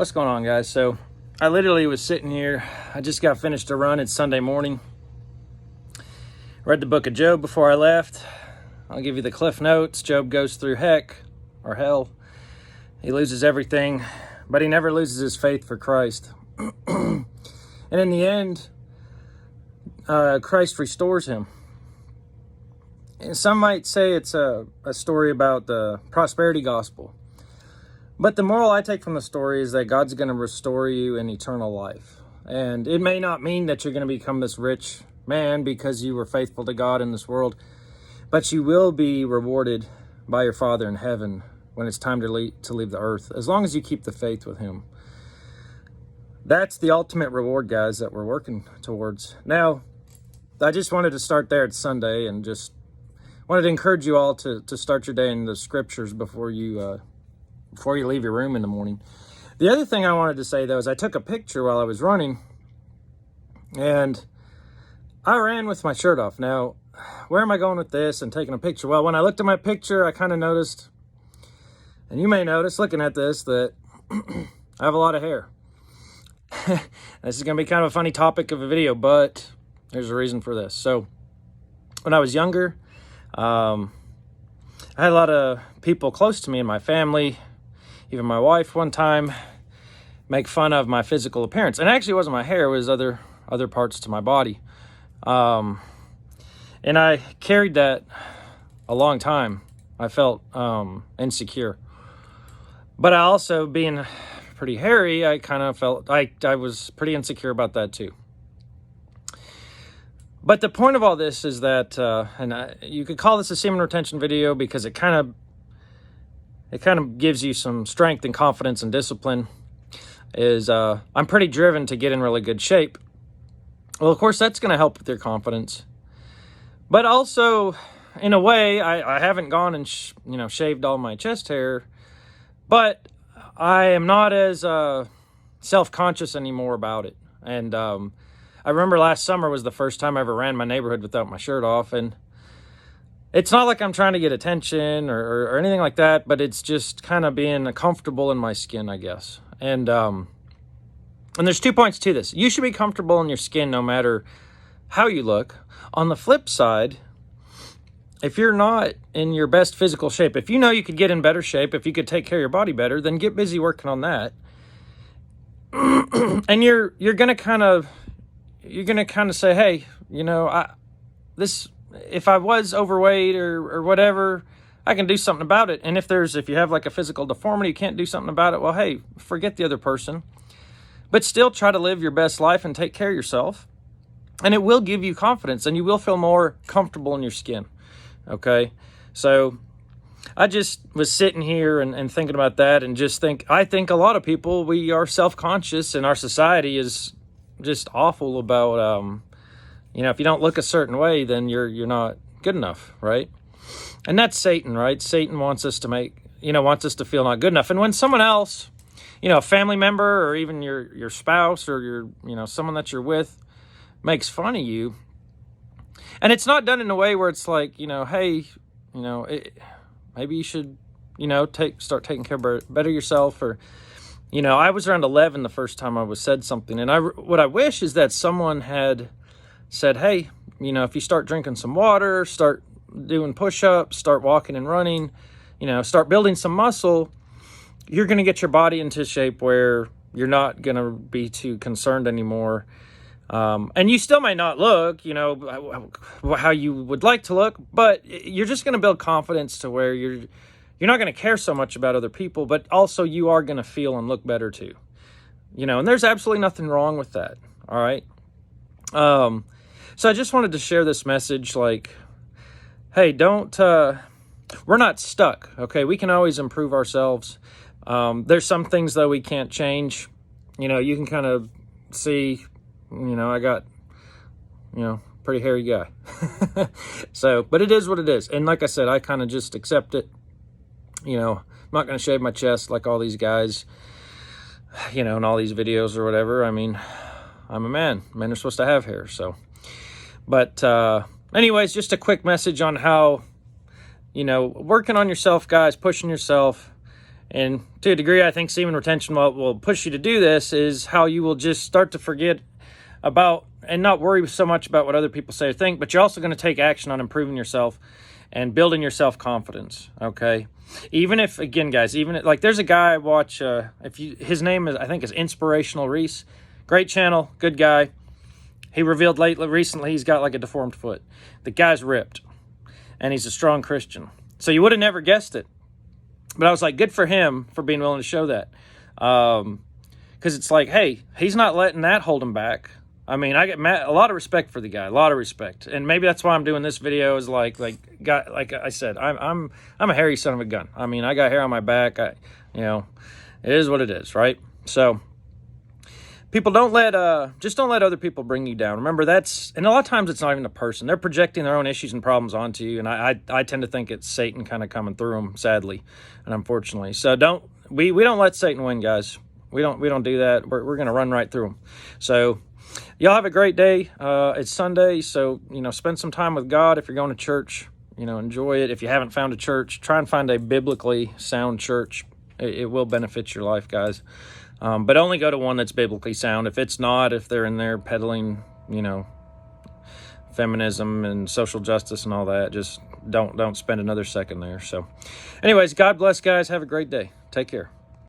What's going on, guys? So I literally was sitting here. I just got finished a run. It's Sunday morning. Read the book of Job before I left. I'll give you the cliff notes. Job goes through heck or hell. He loses everything, but he never loses his faith for Christ. And in the end, Christ restores him. And some might say it's a story about the prosperity gospel. But the moral I take from the story is that God's going to restore you in eternal life. And it may not mean that you're going to become this rich man because you were faithful to God in this world, but you will be rewarded by your Father in heaven when it's time to leave the earth, as long as you keep the faith with Him. That's the ultimate reward, guys, that we're working towards. Now, I just wanted to start there. It's Sunday, and just wanted to encourage you all to start your day in the scriptures before you leave your room in the morning. The other thing I wanted to say, though, is I took a picture while I was running, and I ran with my shirt off. Now, where am I going with this and taking a picture? Well, when I looked at my picture, I kind of noticed, and you may notice looking at this, that I have a lot of hair. This is going to be kind of a funny topic of a video, but there's a reason for this. So, when I was younger, I had a lot of people close to me in my family, even my wife one time, make fun of my physical appearance. And actually it wasn't my hair, it was other parts to my body. And I carried that a long time. I felt insecure. But I also, being pretty hairy, I kind of felt, I was pretty insecure about that too. But the point of all this is that, you could call this a semen retention video because it kind of gives you some strength and confidence and discipline. I'm pretty driven to get in really good shape. Well, of course, that's going to help with your confidence. But also, in a way, I haven't gone and shaved all my chest hair, but I am not as self-conscious anymore about it. And I remember last summer was the first time I ever ran my neighborhood without my shirt off, and it's not like I'm trying to get attention or anything like that, but it's just kind of being comfortable in my skin, I guess. And there's 2 points to this. You should be comfortable in your skin no matter how you look. On the flip side, if you're not in your best physical shape, if you know you could get in better shape, if you could take care of your body better, then get busy working on that. And you're gonna kind of say, hey, if I was overweight or whatever, I can do something about it. And if you have like a physical deformity, you can't do something about it, well, hey, forget the other person. But still try to live your best life and take care of yourself. And it will give you confidence, and you will feel more comfortable in your skin. Okay? So I just was sitting here and thinking about that, and I think a lot of people, we are self-conscious, and our society is just awful about, if you don't look a certain way, then you're not good enough, right? And that's Satan, right? Satan wants us to feel not good enough. And when someone else, a family member or even your spouse or someone that you're with makes fun of you, and it's not done in a way where it's like, hey, maybe you should, start taking care better yourself, or, I was around 11 the first time I was said something, and what I wish is that someone had said, hey, if you start drinking some water, start doing push-ups, start walking and running, start building some muscle, you're going to get your body into shape where you're not going to be too concerned anymore. And you still may not look, how you would like to look, but you're just going to build confidence to where you're not going to care so much about other people, but also you are going to feel and look better too. And there's absolutely nothing wrong with that. All right. So I just wanted to share this message, like, hey, we're not stuck. Okay. We can always improve ourselves. There's some things though we can't change. You can kind of see, I got, pretty hairy guy. So, but it is what it is. And like I said, I kind of just accept it. I'm not going to shave my chest like all these guys, in all these videos or whatever. I mean, I'm a man. Men are supposed to have hair. So, but anyways, just a quick message on how, working on yourself, guys, pushing yourself, And to a degree, I think semen retention will push you to do this, is how you will just start to forget about and not worry so much about what other people say or think, but you're also going to take action on improving yourself and building your self-confidence, okay? Even if, again, guys, like there's a guy I watch, his name is, I think is Inspirational Reese. Great channel, good guy. He revealed recently he's got like a deformed foot. The guy's ripped, and he's a strong Christian. So you would have never guessed it. But I was like, good for him for being willing to show that. Because it's like, hey, he's not letting that hold him back. I mean, I get a lot of respect for the guy, a lot of respect. And maybe that's why I'm doing this video, is like I said, I'm a hairy son of a gun. I mean, I got hair on my back. It is what it is, right? So people just don't let other people bring you down. Remember, and a lot of times it's not even a person. They're projecting their own issues and problems onto you. And I tend to think it's Satan kind of coming through them, sadly and unfortunately. So we don't let Satan win, guys. We don't do that. We're going to run right through them. So y'all have a great day. It's Sunday, so, spend some time with God. If you're going to church, enjoy it. If you haven't found a church, try and find a biblically sound church. It will benefit your life, guys. But only go to one that's biblically sound. If they're in there peddling, feminism and social justice and all that, just don't spend another second there. So anyways, God bless, guys. Have a great day. Take care.